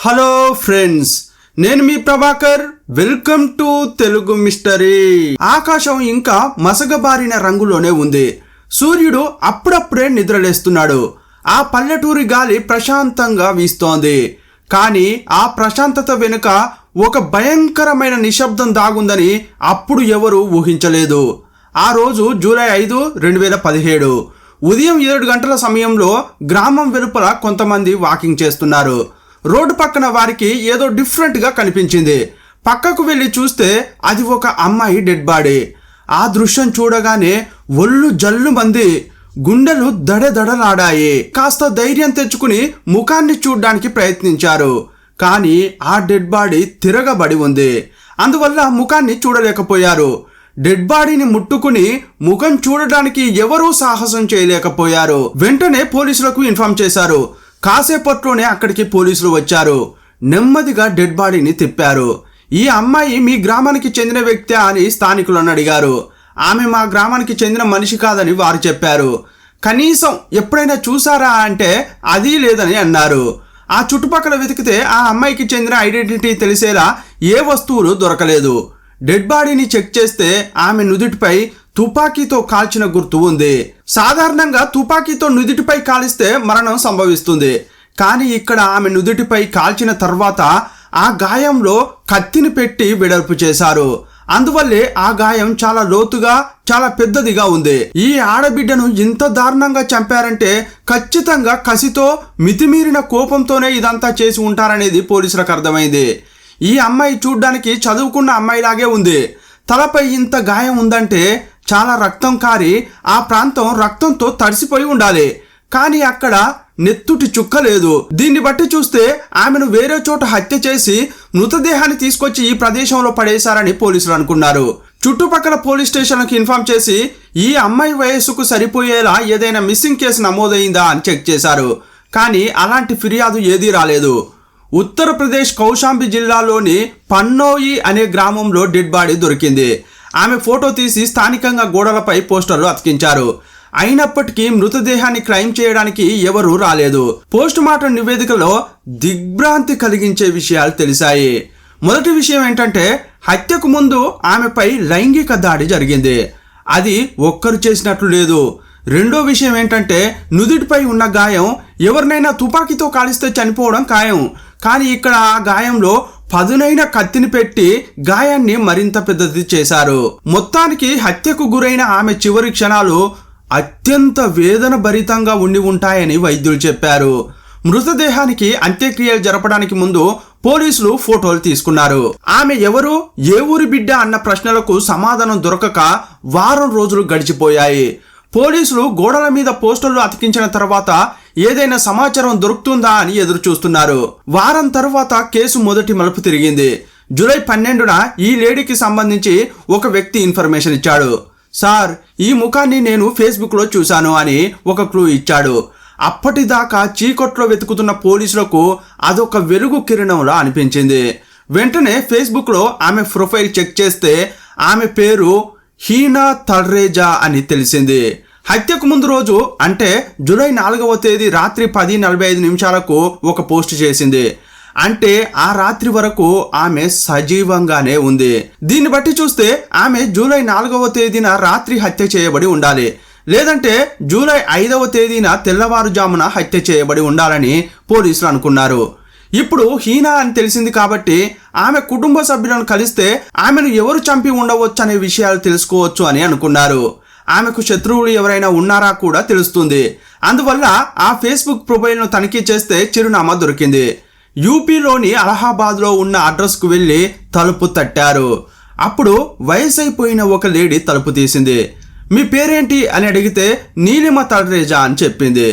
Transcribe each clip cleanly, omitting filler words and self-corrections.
Hello friends, నేను మీ Prabhakar. Welcome to Telugu mystery. ఆకాశం ఇంకా మసగబారిన రంగులోనే ఉంది. సూర్యుడు అప్పుడప్పుడే నిద్రలేస్తున్నాడు. ఆ పల్లెటూరి గాలి ప్రశాంతంగా వీస్తోంది. కానీ ఆ ప్రశాంతత వెనుక ఒక భయంకరమైన నిశ్శబ్దం దాగుందని అప్పుడు ఎవరు ఊహించలేదు. ఆ రోజు జూలై 5, 2017 ఉదయం 7 గంటల సమయంలో గ్రామం వెలుపల కొంతమంది వాకింగ్ చేస్తున్నారు. రోడ్డు పక్కన వారికి ఏదో డిఫరెంట్గా కనిపించింది. పక్కకు వెళ్ళి చూస్తే అది ఒక అమ్మాయి డెడ్ బాడీ. ఆ దృశ్యం చూడగానే ఒళ్ళు జల్లుమంది, గుండెలు దడదడలాడాయి. కాస్త ధైర్యం తెచ్చుకుని ముఖాన్ని చూడ్డానికి ప్రయత్నించారు. కానీ ఆ డెడ్ బాడీ తిరగబడి ఉంది. అందువల్ల ముఖాన్ని చూడలేకపోయారు. డెడ్ బాడీని ముట్టుకుని ముఖం చూడడానికి ఎవరూ సాహసం చేయలేకపోయారు. వెంటనే పోలీసులకు ఇన్ఫార్మ్ చేశారు. కాసేపట్లోనే అక్కడికి పోలీసులు వచ్చారు. నెమ్మదిగా డెడ్ బాడీని తిప్పారు. ఈ అమ్మాయి మీ గ్రామానికి చెందిన వ్యక్తి అని స్థానికులను అడిగారు. ఆమె మా గ్రామానికి చెందిన మనిషి కాదని వారు చెప్పారు. కనీసం ఎప్పుడైనా చూసారా అంటే అది లేదని అన్నారు. ఆ చుట్టుపక్కల వెతికితే ఆ అమ్మాయికి చెందిన ఐడెంటిటీ తెలిసేలా ఏ వస్తువులు దొరకలేదు. డెడ్ బాడీని చెక్ చేస్తే ఆమె నుదుటిపై తుపాకీతో కాల్చిన గుర్తు ఉంది. సాధారణంగా తుపాకీతో నుదుటిపై కాలిస్తే మరణం సంభవిస్తుంది. కానీ ఇక్కడ ఆమె నుదుటిపై కాల్చిన తర్వాత ఆ గాయంలో కత్తిని పెట్టి వెడల్పు చేశారు. అందువల్లే ఆ గాయం చాలా లోతుగా, చాలా పెద్దదిగా ఉంది. ఈ ఆడబిడ్డను ఇంత దారుణంగా చంపారంటే ఖచ్చితంగా కసితో, మితిమీరిన కోపంతోనే ఇదంతా చేసి ఉంటారనేది పోలీసులకు అర్థమైంది. ఈ అమ్మాయి చూడ్డానికి చదువుకున్న అమ్మాయిలాగే ఉంది. తలపై ఇంత గాయం ఉందంటే చాలా రక్తం కారి ఆ ప్రాంతం రక్తంతో తడిసిపోయి ఉండాలి. కానీ అక్కడ నెత్తుటి చుక్క లేదు. దీన్ని బట్టి చూస్తే ఆమెను వేరే చోట హత్య చేసి మృతదేహాన్ని తీసుకొచ్చి ఈ ప్రదేశంలో పడేశారని పోలీసులు అనుకున్నారు. చుట్టుపక్కల పోలీస్ స్టేషన్లకు ఇన్ఫార్మ్ చేసి ఈ అమ్మాయి వయస్సుకు సరిపోయేలా ఏదైనా మిస్సింగ్ కేసు నమోదైందా అని చెక్ చేశారు. కానీ అలాంటి ఫిర్యాదు ఏదీ రాలేదు. ఉత్తరప్రదేశ్ కౌశాంబి జిల్లాలోని పన్నోయి అనే గ్రామంలో డెడ్ బాడీ దొరికింది. ఆమె ఫోటో తీసి స్థానికంగా గోడలపై పోస్టర్లు అతికించారు. అయినప్పటికీ మృతదేహాన్ని క్లెయిమ్ చేయడానికి ఎవరూ రాలేదు. పోస్ట్ మార్టం నివేదికలో దిగ్భ్రాంతి కలిగించే విషయాలు తెలిసాయి. మొదటి విషయం ఏంటంటే హత్యకు ముందు ఆమెపై లైంగిక దాడి జరిగింది. అది ఒక్కరు చేసినట్లు లేదు. రెండో విషయం ఏంటంటే నుదుటిపై ఉన్న గాయం ఎవరినైనా తుపాకీతో కాలిస్తే చనిపోవడం ఖాయం. కానీ ఇక్కడ ఆ గాయంలో పదునైన కత్తిని పెట్టి గాయాన్ని మరింత పెద్దది చేశారు. మొత్తానికి హత్యకు గురైన ఆమె చివరి క్షణాలు అత్యంత వేదన భరితంగా ఉండి ఉంటాయని వైద్యులు చెప్పారు. మృతదేహానికి అంత్యక్రియలు జరపడానికి ముందు పోలీసులు ఫోటోలు తీసుకున్నారు. ఆమె ఎవరు, ఏ ఊరి బిడ్డ అన్న ప్రశ్నలకు సమాధానం దొరకక వారం రోజులు గడిచిపోయాయి. పోలీసులు గోడల మీద పోస్టర్లు అతికించిన తర్వాత ఏదైనా సమాచారం దొరుకుతుందా అని ఎదురు చూస్తున్నారు. వారం తర్వాత కేసు మొదటి మలుపు తిరిగింది. జూలై 12న ఈ లేడీకి సంబంధించి ఒక వ్యక్తి ఇన్ఫర్మేషన్ ఇచ్చాడు. సార్, ఈ ముఖాన్ని నేను ఫేస్బుక్లో చూశాను అని ఒక క్లూ ఇచ్చాడు. అప్పటిదాకా చీకట్లో వెతుకుతున్న పోలీసులకు అదొక వెలుగు కిరణంలా అనిపించింది. వెంటనే ఫేస్బుక్లో ఆమె ప్రొఫైల్ చెక్ చేస్తే ఆమె పేరు హీనా తల్రేజా అని తెలిసింది. హత్యకు ముందు రోజు అంటే జూలై 4వ తేదీ రాత్రి 10:45 ఒక పోస్ట్ చేసింది. అంటే ఆ రాత్రి వరకు ఆమె సజీవంగానే ఉంది. దీన్ని బట్టి చూస్తే ఆమె జూలై 4వ తేదీన రాత్రి హత్య చేయబడి ఉండాలి. లేదంటే జూలై 5వ తేదీన తెల్లవారుజామున హత్య చేయబడి ఉండాలని పోలీసులు అనుకున్నారు. ఇప్పుడు హీనా అని తెలిసింది కాబట్టి ఆమె కుటుంబ సభ్యులను కలిస్తే ఆమెను ఎవరు చంపి ఉండవచ్చు అనే విషయాలు తెలుసుకోవచ్చు అని అనుకున్నారు. ఆమెకు శత్రువులు ఎవరైనా ఉన్నారా కూడా తెలుస్తుంది. అందువల్ల ఆ ఫేస్బుక్ ప్రొఫైల్ను తనిఖీ చేస్తే చిరునామా దొరికింది. యూపీలోని అలహాబాద్లో ఉన్న అడ్రస్కు వెళ్ళి తలుపు తట్టారు. అప్పుడు వయసైపోయిన ఒక లేడీ తలుపు తీసింది. మీ పేరేంటి అని అడిగితే నీలిమ తల్రేజా అని చెప్పింది.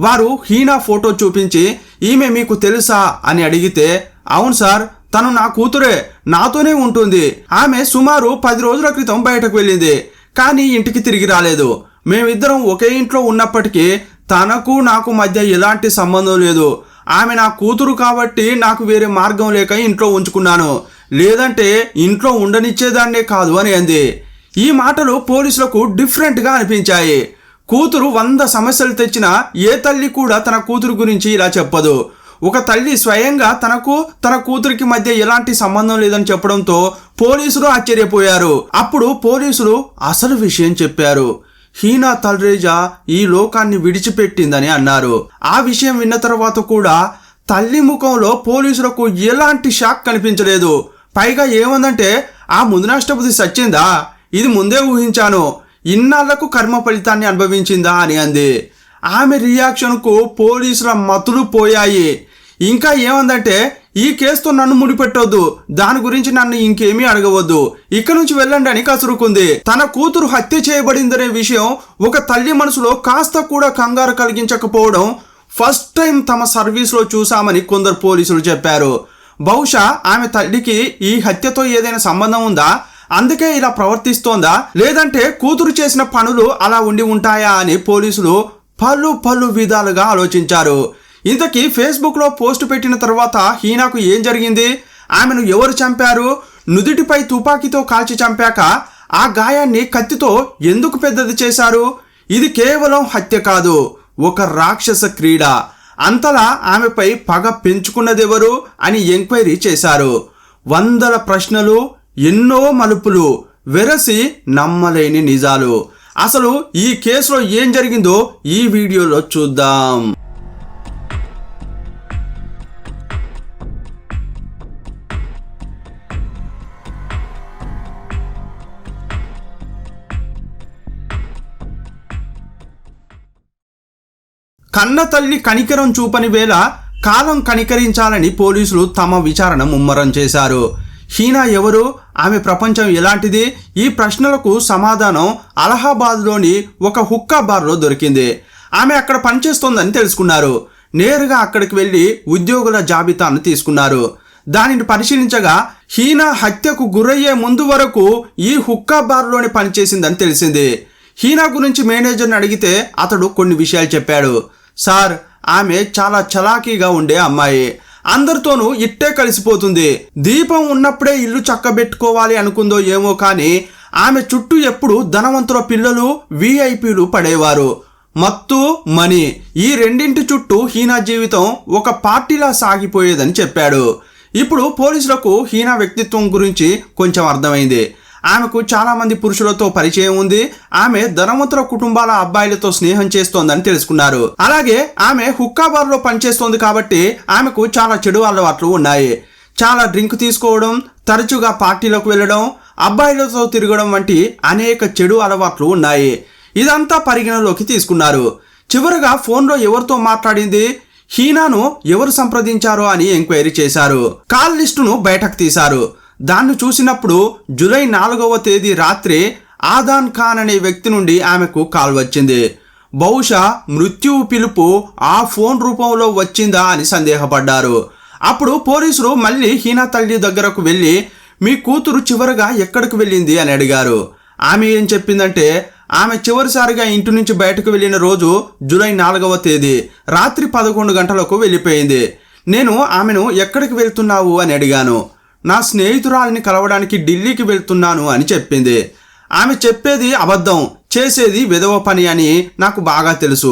వారు హీనా ఫోటో చూపించి ఈమె మీకు తెలుసా అని అడిగితే అవును సార్, తను నా కూతురే, నాతోనే ఉంటుంది. ఆమె సుమారు 10 రోజుల క్రితం బయటకు వెళ్ళింది. కానీ ఇంటికి తిరిగి రాలేదు. మేమిద్దరం ఒకే ఇంట్లో ఉన్నప్పటికీ తనకు నాకు మధ్య ఎలాంటి సంబంధం లేదు. ఆమె నా కూతురు కాబట్టి నాకు వేరే మార్గం లేక ఇంట్లో ఉంచుకున్నాను, లేదంటే ఇంట్లో ఉండనిచ్చేదాన్నే కాదు అని అంది. ఈ మాటలు పోలీసులకు డిఫరెంట్గా అనిపించాయి. కూతురు 100 సమస్యలు తెచ్చినా ఏ తల్లి కూడా తన కూతురు గురించి ఇలా చెప్పదు. ఒక తల్లి స్వయంగా తన కూతురికి మధ్య ఎలాంటి సంబంధం లేదని చెప్పడంతో పోలీసులు ఆశ్చర్యపోయారు. అప్పుడు పోలీసులు అసలు విషయం చెప్పారు. హీనా తల్రేజా ఈ లోకాన్ని విడిచిపెట్టిందని అన్నారు. ఆ విషయం విన్న తర్వాత కూడా తల్లి ముఖంలో పోలీసులకు ఎలాంటి షాక్ కనిపించలేదు. పైగా ఏమందంటే, ఆ ముందునాష్టపతి సచ్చిందా, ఇది ముందే ఊహించాను, ఇన్నాళ్లకు కర్మ ఫలితాన్ని అనుభవించిందా అని అంది. ఆమె రియాక్షన్కు పోలీసుల మతులు పోయాయి. ఇంకా ఏమందంటే, ఈ కేసుతో నన్ను ముడిపెట్టొద్దు, దాని గురించి నన్ను ఇంకేమీ అడగవద్దు, ఇక్కడ నుంచి వెళ్ళండి అని కసురుకుంది. తన కూతురు హత్య చేయబడిందనే విషయం ఒక తల్లి మనసులో కాస్త కూడా కంగారు కలిగించకపోవడం ఫస్ట్ టైం తమ సర్వీస్లో చూశామని కొందరు పోలీసులు చెప్పారు. బహుశా ఆమె తల్లికి ఈ హత్యతో ఏదైనా సంబంధం ఉందా, అందుకే ఇలా ప్రవర్తిస్తోందా, లేదంటే కూతురు చేసిన పనులు అలా ఉండి ఉంటాయా అని పోలీసులు పలు విధాలుగా ఆలోచించారు. ఇంతకీ ఫేస్బుక్లో పోస్ట్ పెట్టిన తర్వాత హీనాకు ఏం జరిగింది, ఆమెను ఎవరు చంపారు, నుదిటిపై తుపాకీతో కాల్చి చంపాక ఆ గాయాన్ని కత్తితో ఎందుకు పెద్దది చేశారు, ఇది కేవలం హత్య కాదు, ఒక రాక్షస క్రీడ, అంతలా ఆమెపై పగ పెంచుకున్నదెవరు అని ఎంక్వైరీ చేశారు. వందల ప్రశ్నలు, ఎన్నో మలుపులు, వెరసి నమ్మలేని నిజాలు. అసలు ఈ కేసులో ఏం జరిగిందో ఈ వీడియోలో చూద్దాం. కన్న తల్లి కనికరం చూపని వేళ కాలం కనికరించాలని పోలీసులు తమ విచారణ ముమ్మరం చేశారు. హీనా ఎవరు, ఆమె ప్రపంచం ఎలాంటిది, ఈ ప్రశ్నలకు సమాధానం అలహాబాద్లోని ఒక హుక్కా బార్లో దొరికింది. ఆమె అక్కడ పనిచేస్తోందని తెలుసుకున్నారు. నేరుగా అక్కడికి వెళ్ళి ఉద్యోగుల జాబితాను తీసుకున్నారు. దానిని పరిశీలించగా హీనా హత్యకు గురయ్యే ముందు వరకు ఈ హుక్కా బార్లోనే పనిచేసిందని తెలిసింది. హీనా గురించి మేనేజర్ని అడిగితే అతడు కొన్ని విషయాలు చెప్పాడు. సార్, ఆమె చాలా చలాకీగా ఉండే అమ్మాయి, అందరితోనూ ఇట్టే కలిసిపోతుంది, దీపం ఉన్నప్పుడే ఇల్లు చక్కబెట్టుకోవాలి అనుకుందో ఏమో కానీ ఆమె చుట్టూ ఎప్పుడు ధనవంతుల పిల్లలు, విఐపీలు పడేవారు. మత్తు, మనీ, ఈ రెండింటి చుట్టూ హీనా జీవితం ఒక పార్టీలా సాగిపోయేదని చెప్పాడు. ఇప్పుడు పోలీసులకు హీనా వ్యక్తిత్వం గురించి కొంచెం అర్థమైంది. ఆమెకు చాలా మంది పురుషులతో పరిచయం ఉంది. ఆమె ధనవంతుల కుటుంబాల అబ్బాయిలతో స్నేహం చేస్తోందని తెలుసుకున్నారు. అలాగే ఆమె హుక్కా బార్లో పనిచేస్తోంది కాబట్టి ఆమెకు చాలా చెడు అలవాట్లు ఉన్నాయి. చాలా డ్రింక్ తీసుకోవడం, తరచుగా పార్టీలకు వెళ్ళడం, అబ్బాయిలతో తిరగడం వంటి అనేక చెడు అలవాట్లు ఉన్నాయి. ఇదంతా పరిగణలోకి తీసుకున్నారు. చివరగా ఫోన్లో ఎవరితో మాట్లాడింది, హీనాను ఎవరు సంప్రదించారో అని ఎంక్వైరీ చేశారు. కాల్ లిస్టును బయటకు తీశారు. దాన్ని చూసినప్పుడు జూలై 4వ తేదీ రాత్రి ఆదాన్ ఖాన్ అనే వ్యక్తి నుండి ఆమెకు కాల్ వచ్చింది. బహుశా మృత్యువు పిలుపు ఆ ఫోన్ రూపంలో వచ్చిందా అని సందేహపడ్డారు. అప్పుడు పోలీసులు మళ్ళీ హీనా తల్లి దగ్గరకు వెళ్ళి, మీ కూతురు చివరగా ఎక్కడికి వెళ్ళింది అని అడిగారు. ఆమె ఏం చెప్పిందంటే, ఆమె చివరిసారిగా ఇంటి నుంచి బయటకు వెళ్ళిన రోజు జూలై 4వ తేదీ రాత్రి 11 గంటలకు వెళ్ళిపోయింది. నేను ఆమెను ఎక్కడికి వెళ్తున్నావు అని అడిగాను. నా స్నేహితురాలిని కలవడానికి ఢిల్లీకి వెళ్తున్నాను అని చెప్పింది. ఆమె చెప్పేది అబద్ధం, చేసేది విధవ పని అని నాకు బాగా తెలుసు.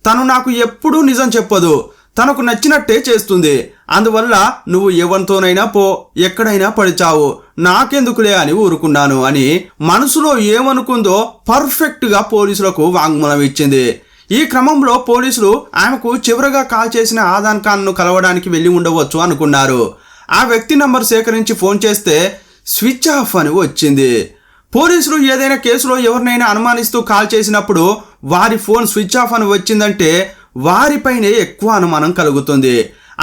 తను నాకు ఎప్పుడూ నిజం చెప్పదు, తనకు నచ్చినట్టే చేస్తుంది. అందువల్ల నువ్వు ఎవరితోనైనా పో, ఎక్కడైనా పడిచావు, నాకెందుకులే అని ఊరుకున్నాను అని మనసులో ఏమనుకుందో పర్ఫెక్ట్గా పోలీసులకు వాంగ్మూలం ఇచ్చింది. ఈ క్రమంలో పోలీసులు ఆమెకు చివరగా కాల్ చేసిన ఆదాన్ ఖాన్ను కలవడానికి వెళ్ళి ఉండవచ్చు అనుకున్నారు. ఆ వ్యక్తి నంబర్ సేకరించి ఫోన్ చేస్తే స్విచ్ ఆఫ్ అని వచ్చింది. పోలీసులు ఏదైనా కేసులో ఎవరినైనా అనుమానిస్తూ కాల్ చేసినప్పుడు వారి ఫోన్ స్విచ్ ఆఫ్ అని వచ్చిందంటే వారిపైనే ఎక్కువ అనుమానం కలుగుతుంది.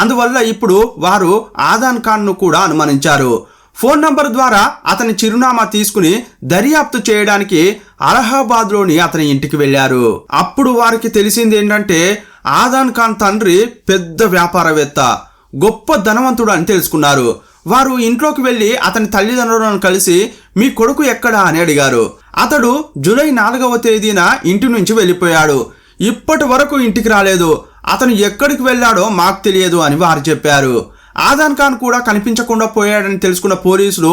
అందువల్ల ఇప్పుడు వారు ఆదాన్ ఖాన్ను కూడా అనుమానించారు. ఫోన్ నంబర్ ద్వారా అతని చిరునామా తీసుకుని దర్యాప్తు చేయడానికి అలహాబాద్లోని అతని ఇంటికి వెళ్ళారు. అప్పుడు వారికి తెలిసింది ఏంటంటే, ఆదాన్ ఖాన్ తండ్రి పెద్ద వ్యాపారవేత్త, గొప్ప ధనవంతుడు అని తెలుసుకున్నారు. వారు ఇంట్లోకి వెళ్ళి అతని తల్లిదండ్రులను కలిసి, మీ కొడుకు ఎక్కడా అని అడిగారు. అతడు జూలై 4వ తేదీన ఇంటి నుంచి వెళ్ళిపోయాడు, ఇప్పటి వరకు ఇంటికి రాలేదు, అతను ఎక్కడికి వెళ్ళాడో మాకు తెలియదు అని వారు చెప్పారు. ఆదాన్ ఖాన్ కూడా కనిపించకుండా పోయాడని తెలుసుకున్న పోలీసులు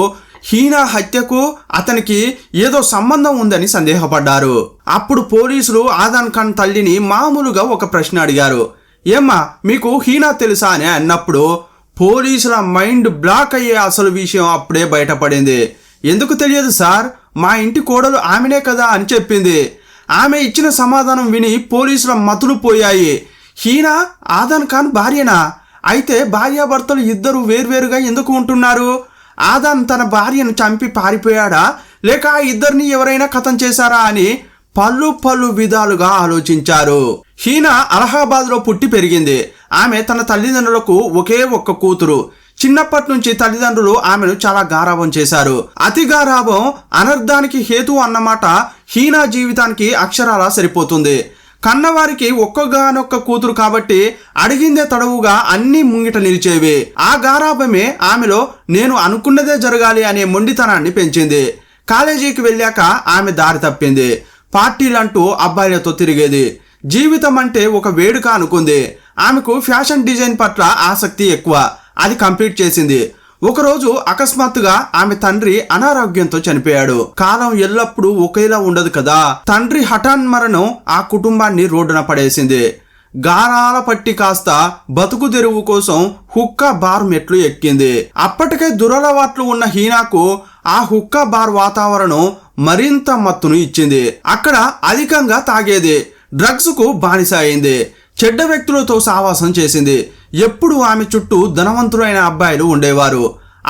హీనా హత్యకు అతనికి ఏదో సంబంధం ఉందని సందేహపడ్డారు. అప్పుడు పోలీసులు ఆదాన్ ఖాన్ తల్లిని మామూలుగా ఒక ప్రశ్న అడిగారు. ఏమ్మా మీకు హీనా తెలుసా అని అన్నప్పుడు పోలీసుల మైండ్ బ్లాక్ అయ్యే అసలు విషయం అప్పుడే బయటపడింది. ఎందుకు తెలియదు సార్, మా ఇంటి కోడలు ఆమెనే కదా అని చెప్పింది. ఆమె ఇచ్చిన సమాధానం విని పోలీసుల మతులు పోయాయి. హీనా ఆదాన్ ఖాన్ భార్యనా? అయితే భార్యాభర్తలు ఇద్దరు వేర్వేరుగా ఎందుకు ఉంటున్నారు? ఆదాన్ తన భార్యను చంపి పారిపోయాడా, లేక ఆ ఇద్దరిని ఎవరైనా కథం చేశారా అని పలు విధాలుగా ఆలోచించారు. హీనా అలహాబాద్లో పుట్టి పెరిగింది. ఆమె తన తల్లిదండ్రులకు ఒకే ఒక్క కూతురు. చిన్నప్పటి నుంచి తల్లిదండ్రులు ఆమెను చాలా గారాబం చేశారు. అతి గారాబం అనర్థానికి హేతు అన్నమాట హీనా జీవితానికి అక్షరాలా సరిపోతుంది. కన్నవారికి ఒక్కగానొక్క కూతురు కాబట్టి అడిగిందే తడవుగా అన్ని ముంగిట నిలిచేవి. ఆ గారాబమే ఆమెలో నేను అనుకున్నదే జరగాలి అనే మొండితనాన్ని పెంచింది. కాలేజీకి వెళ్ళాక ఆమె దారి తప్పింది. పార్టీలంటూ అబ్బాయిలతో తిరిగేది. జీవితం అంటే ఒక వేడుక అనుకుంది. ఆమెకు ఫ్యాషన్ డిజైన్ పట్ల ఆసక్తి ఎక్కువ. అది కంప్లీట్ చేసింది. ఒకరోజు అకస్మాత్తుగా ఆమె తండ్రి అనారోగ్యంతో చనిపోయాడు. కాలం ఎల్లప్పుడూ ఒకేలా ఉండదు కదా. తండ్రి హఠాన్ మరణం ఆ కుటుంబాన్ని రోడ్డున పడేసింది. గారాల పట్టి కాస్త బతుకు తెరువు కోసం హుక్కా బార్ మెట్లు ఎక్కింది. అప్పటికే దురలవాట్లు ఉన్న హీనాకు ఆ హుక్కా బార్ వాతావరణం మరింత మత్తును ఇచ్చింది. అక్కడ అధికంగా తాగేది. డ్రగ్స్ కు బానిస అయింది. చెడ్డ వ్యక్తులతో సావాసం చేసింది. ఎప్పుడు ఆమె చుట్టూ ధనవంతులైన అబ్బాయిలు ఉండేవారు.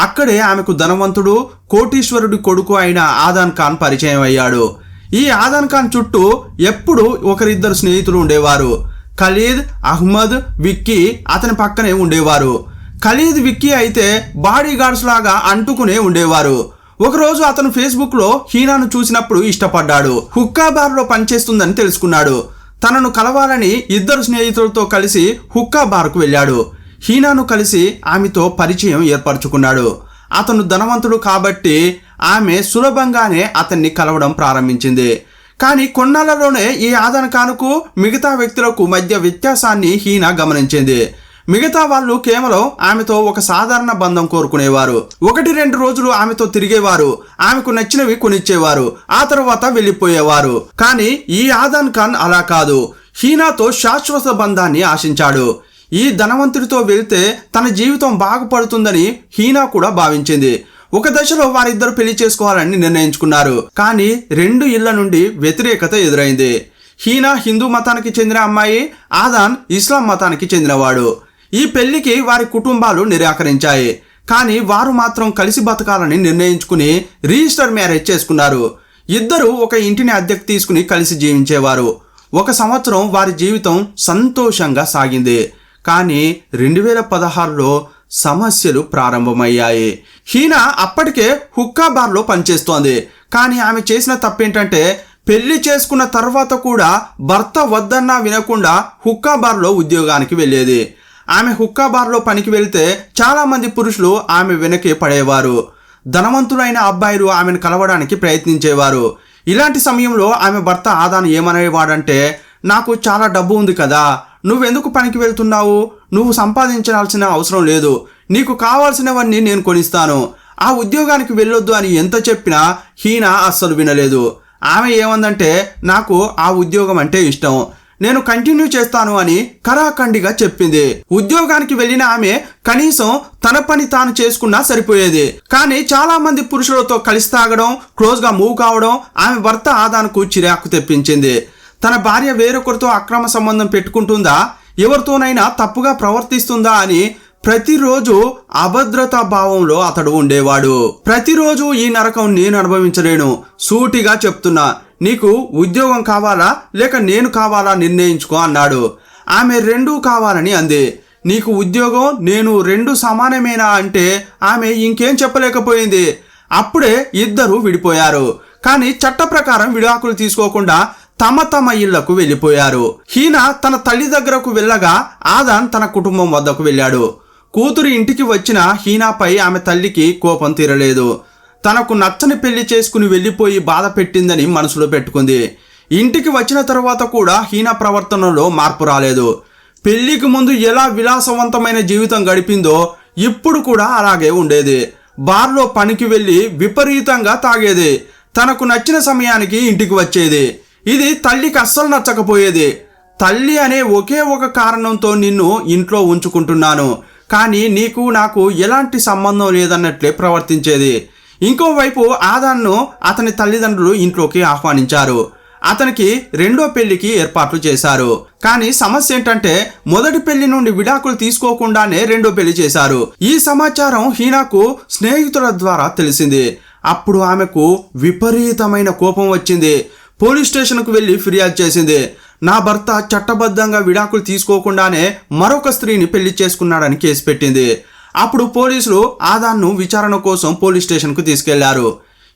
అక్కడే ఆమెకు ధనవంతుడు కోటీశ్వరుడి కొడుకు అయిన ఆదాన్ ఖాన్ పరిచయం అయ్యాడు. ఈ ఆదాన్ ఖాన్ చుట్టూ ఎప్పుడు ఒకరిద్దరు స్నేహితులు ఉండేవారు. ఖలీద్, అహ్మద్, విక్కీ అతని పక్కనే ఉండేవారు. ఖలీద్, విక్కీ అయితే బాడీ గార్డ్స్ లాగా అంటుకునే ఉండేవారు. ఒకరోజు అతను ఫేస్బుక్ లో హీనాను చూసినప్పుడు ఇష్టపడ్డాడు. హుక్కా బార్లో పనిచేస్తుందని తెలుసుకున్నాడు. తనను కలవాలని ఇద్దరు స్నేహితులతో కలిసి హుక్కా బార్కు వెళ్ళాడు. హీనాను కలిసి ఆమెతో పరిచయం ఏర్పరచుకున్నాడు. అతను ధనవంతుడు కాబట్టి ఆమె సులభంగానే అతన్ని కలవడం ప్రారంభించింది. కానీ కొన్నాళ్లలోనే ఈ ఆదాన్ ఖాన్కు మిగతా వ్యక్తులకు మధ్య వ్యత్యాసాన్ని హీనా గమనించింది. మిగతా వాళ్ళు కేవలం ఆమెతో ఒక సాధారణ బంధం కోరుకునేవారు. 1-2 రోజులు ఆమెతో తిరిగేవారు. ఆమెకు నచ్చినవి కొనిచ్చేవారు. ఆ తర్వాత వెళ్ళిపోయేవారు. కానీ ఈ ఆదాన్ ఖాన్ అలా కాదు. హీనాతో శాశ్వత బంధాన్ని ఆశించాడు. ఈ ధనవంతుడితో వెళ్తే తన జీవితం బాగుపడుతుందని హీనా కూడా భావించింది. ఒక దశలో వారిద్దరు పెళ్లి చేసుకోవాలని నిర్ణయించుకున్నారు. కానీ 2 ఇళ్ల నుండి వ్యతిరేకత ఎదురైంది. హీనా హిందూ మతానికి చెందిన అమ్మాయి, ఆదాన్ ఇస్లాం మతానికి చెందినవాడు. ఈ పెళ్లికి వారి కుటుంబాలు నిరాకరించాయి. కానీ వారు మాత్రం కలిసి బతకాలని నిర్ణయించుకుని రిజిస్టర్ మ్యారేజ్ చేసుకున్నారు. ఇద్దరు ఒక ఇంటిని అద్దెకు తీసుకుని కలిసి జీవించేవారు. 1 సంవత్సరం వారి జీవితం సంతోషంగా సాగింది. కానీ 2016లో సమస్యలు ప్రారంభమయ్యాయి. హీనా అప్పటికే హుక్కా బార్లో పనిచేస్తోంది. కానీ ఆమె చేసిన తప్పేంటంటే పెళ్లి చేసుకున్న తర్వాత కూడా భర్త వద్దన్నా వినకుండా హుక్కా బార్లో ఉద్యోగానికి వెళ్ళేది. ఆమె హుక్కా బార్లో పనికి వెళ్తే చాలా మంది పురుషులు ఆమె వెనకే పడేవారు. ధనవంతులైన అబ్బాయిలు ఆమెను కలవడానికి ప్రయత్నించేవారు. ఇలాంటి సమయంలో ఆమె భర్త ఆదాన్ ఏమనేవాడంటే, నాకు చాలా డబ్బు ఉంది కదా, నువ్వెందుకు పనికి వెళ్తున్నావు? నువ్వు సంపాదించాల్సిన అవసరం లేదు. నీకు కావాల్సినవన్నీ నేను కొనిస్తాను. ఆ ఉద్యోగానికి వెళ్ళొద్దు అని ఎంత చెప్పినా హీనా అస్సలు వినలేదు. ఆమె ఏమందంటే, నాకు ఆ ఉద్యోగం అంటే ఇష్టం, నేను కంటిన్యూ చేస్తాను అని కరాఖండిగా చెప్పింది. ఉద్యోగానికి వెళ్ళిన ఆమె కనీసం తన పని తాను చేసుకున్నా సరిపోయేది. కానీ చాలా మంది పురుషులతో కలిసి తాగడం, క్లోజ్ గా మూవ్ కావడం ఆమె భర్త ఆదాన్కు చిరాకు తెప్పించింది. తన భార్య వేరొకరితో అక్రమ సంబంధం పెట్టుకుంటుందా, ఎవరితోనైనా తప్పుగా ప్రవర్తిస్తుందా అని ప్రతిరోజు అభద్రతా భావంలో అతడు ఉండేవాడు. ప్రతిరోజు ఈ నరకం నేను అనుభవించలేను, సూటిగా చెప్తున్నా, నీకు ఉద్యోగం కావాలా లేక నేను కావాలా నిర్ణయించుకో అన్నాడు. ఆమె 2 కావాలని అంది. నీకు ఉద్యోగం నేను 2 సమానమేనా అంటే ఆమె ఇంకేం చెప్పలేకపోయింది. అప్పుడే ఇద్దరు విడిపోయారు. కానీ చట్ట ప్రకారం విడాకులు తీసుకోకుండా తమ ఇళ్లకు వెళ్ళిపోయారు. హీనా తన తల్లి దగ్గరకు వెళ్ళగా ఆదాన్ తన కుటుంబం వద్దకు వెళ్ళాడు. కూతురు ఇంటికి వచ్చిన హీనాపై ఆమె తల్లికి కోపం తీరలేదు. తనకు నచ్చని పెళ్లి చేసుకుని వెళ్ళిపోయి బాధ పెట్టిందని మనసులో పెట్టుకుంది. ఇంటికి వచ్చిన తర్వాత కూడా హీనా ప్రవర్తనలో మార్పు రాలేదు. పెళ్లికి ముందు ఎలా విలాసవంతమైన జీవితం గడిపిందో ఇప్పుడు కూడా అలాగే ఉండేది. బార్లో పనికి వెళ్ళి విపరీతంగా తాగేది. తనకు నచ్చిన సమయానికి ఇంటికి వచ్చేది. ఇది తల్లికి అస్సలు నచ్చకపోయేది. తల్లి అనే ఒకే ఒక కారణంతో నిన్ను ఇంట్లో ఉంచుకుంటున్నాను, కానీ నీకు నాకు ఎలాంటి సంబంధం లేదన్నట్లే ప్రవర్తించేది. ఇంకోవైపు ఆదాన్ను అతని తల్లిదండ్రులు ఇంట్లోకి ఆహ్వానించారు. అతనికి రెండో పెళ్లికి ఏర్పాట్లు చేశారు. కానీ సమస్య ఏంటంటే మొదటి పెళ్లి నుండి విడాకులు తీసుకోకుండానే రెండో పెళ్లి చేశారు. ఈ సమాచారం హీనాకు స్నేహితుల ద్వారా తెలిసింది. అప్పుడు ఆమెకు విపరీతమైన కోపం వచ్చింది. పోలీస్ స్టేషన్కు వెళ్లి ఫిర్యాదు చేసింది. నా భర్త చట్టబద్ధంగా విడాకులు తీసుకోకుండానే మరొక స్త్రీని పెళ్లి చేసుకున్నాడని కేసు పెట్టింది. అప్పుడు పోలీసులు ఆదాన్ను విచారణ కోసం పోలీస్ స్టేషన్కు తీసుకెళ్లారు.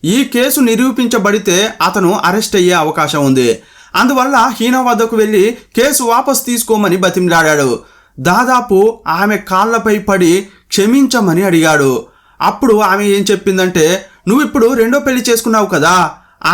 ఈ కేసు నిరూపించబడితే అతను అరెస్ట్ అయ్యే అవకాశం ఉంది. అందువల్ల హీనా వద్దకు వెళ్లి కేసు వాపస్ తీసుకోమని బతిమలాడాడు. దాదాపు ఆమె కాళ్లపై పడి క్షమించమని అడిగాడు. అప్పుడు ఆమె ఏం చెప్పిందంటే, నువ్విప్పుడు రెండో పెళ్లి చేసుకున్నావు కదా,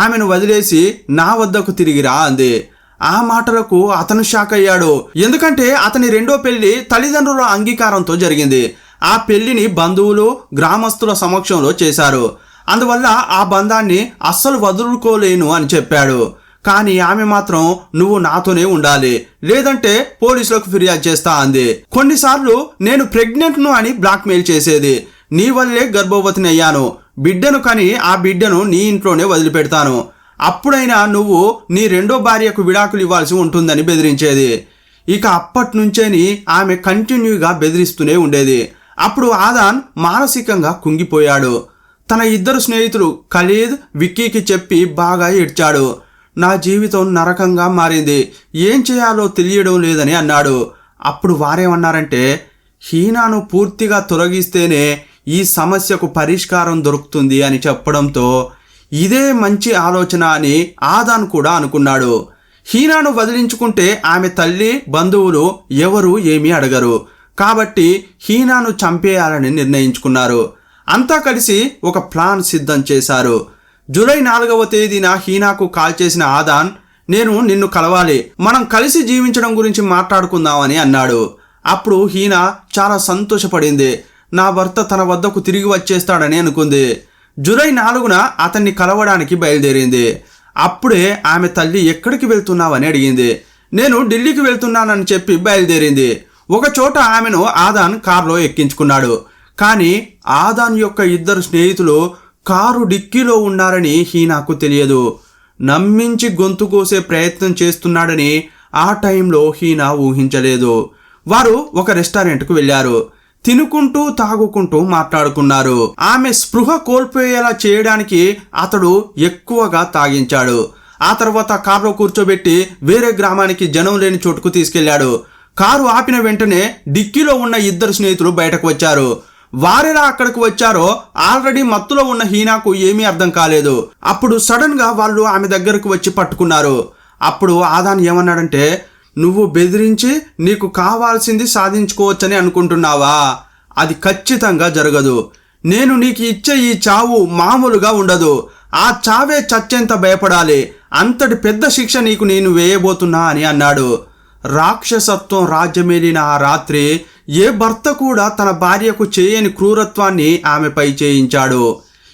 ఆమెను వదిలేసి నా వద్దకు తిరిగిరా అంది. ఆ మాటలకు అతను షాక్ అయ్యాడు. ఎందుకంటే అతని రెండో పెళ్లి తల్లిదండ్రుల అంగీకారంతో జరిగింది. ఆ పెళ్లిని బంధువులు గ్రామస్తుల సమక్షంలో చేశారు. అందువల్ల ఆ బంధాన్ని అస్సలు వదులుకోలేను అని చెప్పాడు. కానీ ఆమె మాత్రం నువ్వు నాతోనే ఉండాలి, లేదంటే పోలీసులకు ఫిర్యాదు చేస్తా అంది. కొన్నిసార్లు నేను ప్రెగ్నెంట్ను అని బ్లాక్మెయిల్ చేసేది. నీ వల్లే గర్భవతిని అయ్యాను, బిడ్డను కని ఆ బిడ్డను నీ ఇంట్లోనే వదిలిపెడతాను, అప్పుడైనా నువ్వు నీ రెండో భార్యకు విడాకులు ఇవ్వాల్సి ఉంటుందని బెదిరించేది. ఇక అప్పటి నుంచేని ఆమె కంటిన్యూగా బెదిరిస్తూనే ఉండేది. అప్పుడు ఆదాన్ మానసికంగా కుంగిపోయాడు. తన ఇద్దరు స్నేహితులు ఖలీద్, విక్కీకి చెప్పి బాగా ఏడ్చాడు. నా జీవితం నరకంగా మారింది, ఏం చేయాలో తెలియడం లేదని అన్నాడు. అప్పుడు వారేమన్నారంటే, హీనాను పూర్తిగా తొలగిస్తేనే ఈ సమస్యకు పరిష్కారం దొరుకుతుంది అని చెప్పడంతో ఇదే మంచి ఆలోచన అని ఆదాన్ కూడా అనుకున్నాడు. హీనాను వదిలించుకుంటే ఆమె తల్లి, బంధువులు ఎవరు ఏమీ అడగరు. కాబట్టి హీనాను చంపేయాలని నిర్ణయించుకున్నారు. అంతా కలిసి ఒక ప్లాన్ సిద్ధం చేశారు. జూలై 4వ తేదీన హీనాకు కాల్ చేసిన ఆదాన్, నేను నిన్ను కలవాలి, మనం కలిసి జీవించడం గురించి మాట్లాడుకుందామని అన్నాడు. అప్పుడు హీనా చాలా సంతోషపడింది. నా భర్త తన వద్దకు తిరిగి వచ్చేస్తాడని అనుకుంది. జూలై 4న అతన్ని కలవడానికి బయలుదేరింది. అప్పుడే ఆమె తల్లి ఎక్కడికి వెళ్తున్నావని అడిగింది. నేను ఢిల్లీకి వెళ్తున్నానని చెప్పి బయలుదేరింది. ఒక చోట ఆమెను ఆదాన్ కారులో ఎక్కించుకున్నాడు. కానీ ఆదాన్ యొక్క ఇద్దరు స్నేహితులు కారు డిక్కీలో ఉన్నారని హీనాకు తెలియదు. నమ్మించి గొంతు కోసే ప్రయత్నం చేస్తున్నాడని ఆ టైంలో హీనా ఊహించలేదు. వారు ఒక రెస్టారెంట్కు వెళ్ళారు. తినుకుంటూ తాగుకుంటూ మాట్లాడుకున్నారు. ఆమె స్పృహ కోల్పోయేలా చేయడానికి అతడు ఎక్కువగా తాగించాడు. ఆ తర్వాత కారులో కూర్చోబెట్టి వేరే గ్రామానికి జనం లేని చోటుకు తీసుకెళ్లాడు. కారు ఆపిన వెంటనే డిక్కీలో ఉన్న ఇద్దరు స్నేహితులు బయటకు వచ్చారు. వారెలా అక్కడికి వచ్చారో ఆల్రెడీ మత్తులో ఉన్న హీనాకు ఏమీ అర్థం కాలేదు. అప్పుడు సడన్ గా వాళ్ళు ఆమె దగ్గరకు వచ్చి పట్టుకున్నారు. అప్పుడు ఆదాన్ ఏమన్నాడంటే, నువ్వు బెదిరించి నీకు కావాల్సింది సాధించుకోవచ్చని అనుకుంటున్నావా? అది ఖచ్చితంగా జరగదు. నేను నీకు ఇచ్చే ఈ చావు మామూలుగా ఉండదు. ఆ చావే చచ్చేంత భయపడాలి. అంతటి పెద్ద శిక్ష నీకు నేను వేయబోతున్నా అని అన్నాడు. రాక్షసత్వం రాజ్యమేలిన ఆ రాత్రి ఏ భర్త కూడా తన భార్యకు చేయని క్రూరత్వాన్ని ఆమెపై చేయించాడు.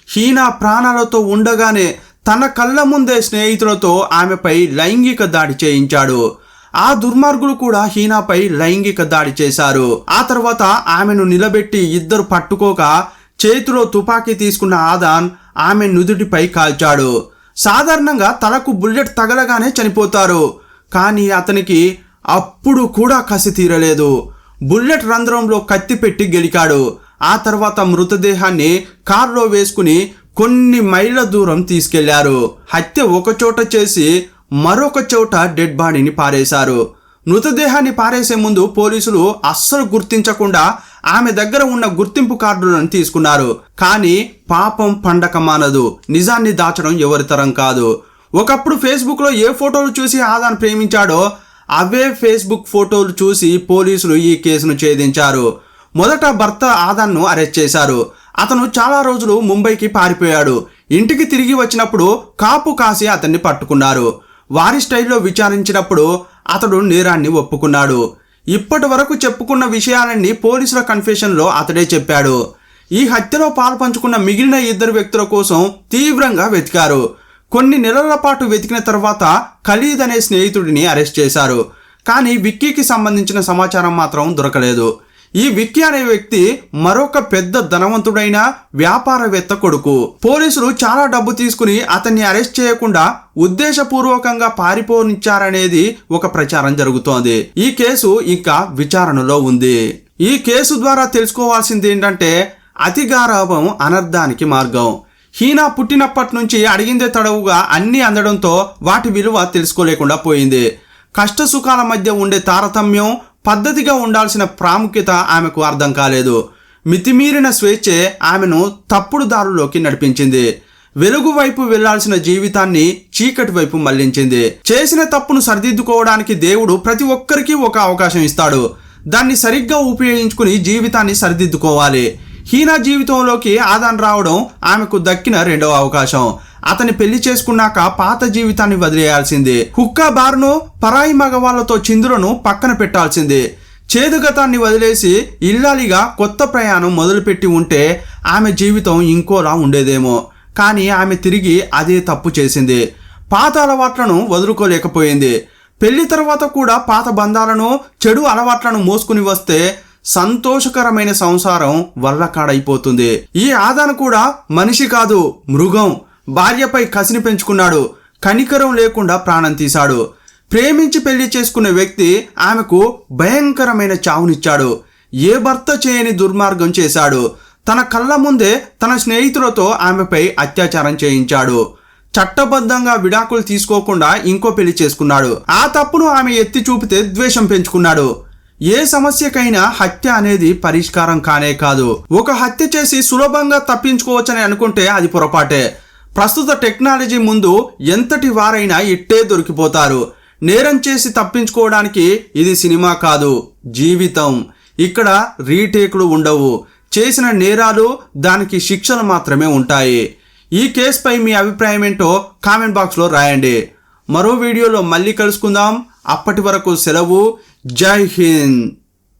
హీనా ప్రాణాలతో ఉండగానే తన కళ్ళ ముందే స్నేహితులతో ఆమెపై లైంగిక దాడి చేయించాడు. ఆ దుర్మార్గులు కూడా హీనాపై లైంగిక దాడి చేశారు. ఆ తర్వాత ఆమెను నిలబెట్టి ఇద్దరు పట్టుకోక చేతిలో తుపాకీ తీసుకున్న ఆదాన్ ఆమె నుదుటిపై కాల్చాడు. సాధారణంగా తలకు బుల్లెట్ తగలగానే చనిపోతారు. కానీ అతనికి అప్పుడు కూడా కసి తీరలేదు. బుల్లెట్ రంధ్రంలో కత్తి పెట్టి గెలికాడు. ఆ తర్వాత మృతదేహాన్ని కారులో వేసుకుని కొన్ని మైళ్ళ దూరం తీసుకెళ్లారు. హత్య ఒక చోట చేసి మరొక చోట డెడ్ బాడీని పారేశారు. మృతదేహాన్ని పారేసే ముందు పోలీసులు అస్సలు గుర్తించకుండా ఆమె దగ్గర ఉన్న గుర్తింపు కార్డులను తీసుకున్నారు. కానీ పాపం పండక మానదు. నిజాన్ని దాచడం ఎవరి తరం కాదు. ఒకప్పుడు ఫేస్బుక్లో ఏ ఫోటోలు చూసి ఆదాన్ ప్రేమించాడో అవే ఫేస్బుక్ ఫోటోలు చూసి పోలీసులు ఈ కేసును ఛేదించారు. మొదట భర్త ఆదాన్ను అరెస్ట్ చేశారు. అతను చాలా రోజులు ముంబైకి పారిపోయాడు. ఇంటికి తిరిగి వచ్చినప్పుడు కాపు కాసి అతన్ని పట్టుకున్నారు. వారి స్టైల్లో విచారించినప్పుడు అతడు నేరాన్ని ఒప్పుకున్నాడు. ఇప్పటి వరకు చెప్పుకున్న విషయాలన్నీ పోలీసుల కన్ఫెషన్లో అతడే చెప్పాడు. ఈ హత్యలో పాల్పంచుకున్న మిగిలిన ఇద్దరు వ్యక్తుల కోసం తీవ్రంగా వెతికారు. కొన్ని నెలల పాటు వెతికిన తర్వాత ఖలీద్ అనే స్నేహితుడిని అరెస్ట్ చేశారు. కానీ విక్కీకి సంబంధించిన సమాచారం మాత్రం దొరకలేదు. ఈ విక్కీ అనే వ్యక్తి మరొక పెద్ద ధనవంతుడైన వ్యాపారవేత్త కొడుకు. పోలీసులు చాలా డబ్బు తీసుకుని అతన్ని అరెస్ట్ చేయకుండా ఉద్దేశపూర్వకంగా పారిపోనిచ్చారనేది ఒక ప్రచారం జరుగుతోంది. ఈ కేసు ఇంకా విచారణలో ఉంది. ఈ కేసు ద్వారా తెలుసుకోవాల్సింది ఏంటంటే అతిగారాభం అనర్థానికి మార్గం. హీనా పుట్టినప్పటి నుంచి అడిగిందే తడవుగా అన్నీ అందడంతో వాటి విలువ తెలుసుకోలేకుండా పోయింది. కష్ట సుఖాల మధ్య ఉండే తారతమ్యం, పద్ధతిగా ఉండాల్సిన ప్రాముఖ్యత ఆమెకు అర్థం కాలేదు. మితిమీరిన స్వేచ్ఛే ఆమెను తప్పుడు దారుల్లోకి నడిపించింది. వెలుగు వైపు వెళ్లాల్సిన జీవితాన్ని చీకటి వైపు మళ్లించింది. చేసిన తప్పును సరిదిద్దుకోవడానికి దేవుడు ప్రతి ఒక్కరికి ఒక అవకాశం ఇస్తాడు. దాన్ని సరిగ్గా ఉపయోగించుకుని జీవితాన్ని సరిదిద్దుకోవాలి. హీనా జీవితంలోకి ఆదాన్ రావడం ఆమెకు దక్కిన రెండవ అవకాశం. అతని పెళ్లి చేసుకున్నాక పాత జీవితాన్ని వదిలేయాల్సింది. హుక్కా బార్ను, పరాయి మగవాళ్లతో చిందులను పక్కన పెట్టాల్సింది. చేదుగతాన్ని వదిలేసి ఇల్లాలిగా కొత్త ప్రయాణం మొదలుపెట్టి ఉంటే ఆమె జీవితం ఇంకోలా ఉండేదేమో. కానీ ఆమె తిరిగి అదే తప్పు చేసింది. పాత అలవాట్లను వదులుకోలేకపోయింది. పెళ్లి తర్వాత కూడా పాత బంధాలను, చెడు అలవాట్లను మోసుకుని వస్తే సంతోషకరమైన సంసారం వల్లకాడైపోతుంది. ఈ ఆదాను కూడా మనిషి కాదు, మృగం. భార్యపై కసిని పెంచుకున్నాడు. కనికరం లేకుండా ప్రాణం తీశాడు. ప్రేమించి పెళ్లి చేసుకునే వ్యక్తి ఆమెకు భయంకరమైన చావునిచ్చాడు. ఏ భర్త చేయని దుర్మార్గం చేశాడు. తన కళ్ళ ముందే తన స్నేహితులతో ఆమెపై అత్యాచారం చేయించాడు. చట్టబద్ధంగా విడాకులు తీసుకోకుండా ఇంకో పెళ్లి చేసుకున్నాడు. ఆ తప్పును ఆమె ఎత్తి చూపితే ద్వేషం పెంచుకున్నాడు. ఏ సమస్యకైనా హత్య అనేది పరిష్కారం కానే కాదు. ఒక హత్య చేసి సులభంగా తప్పించుకోవచ్చని అనుకుంటే అది పొరపాటే. ప్రస్తుత టెక్నాలజీ ముందు ఎంతటి వారైనా ఇట్టే దొరికిపోతారు. నేరం చేసి తప్పించుకోవడానికి ఇది సినిమా కాదు, జీవితం. ఇక్కడ రీటేకులు ఉండవు. చేసిన నేరాలు, దానికి శిక్షలు మాత్రమే ఉంటాయి. ఈ కేసుపై మీ అభిప్రాయం ఏంటో కామెంట్ బాక్స్లో రాయండి. మరో వీడియోలో మళ్ళీ కలుసుకుందాం. అప్పటి వరకు సెలవు. జై హింద్.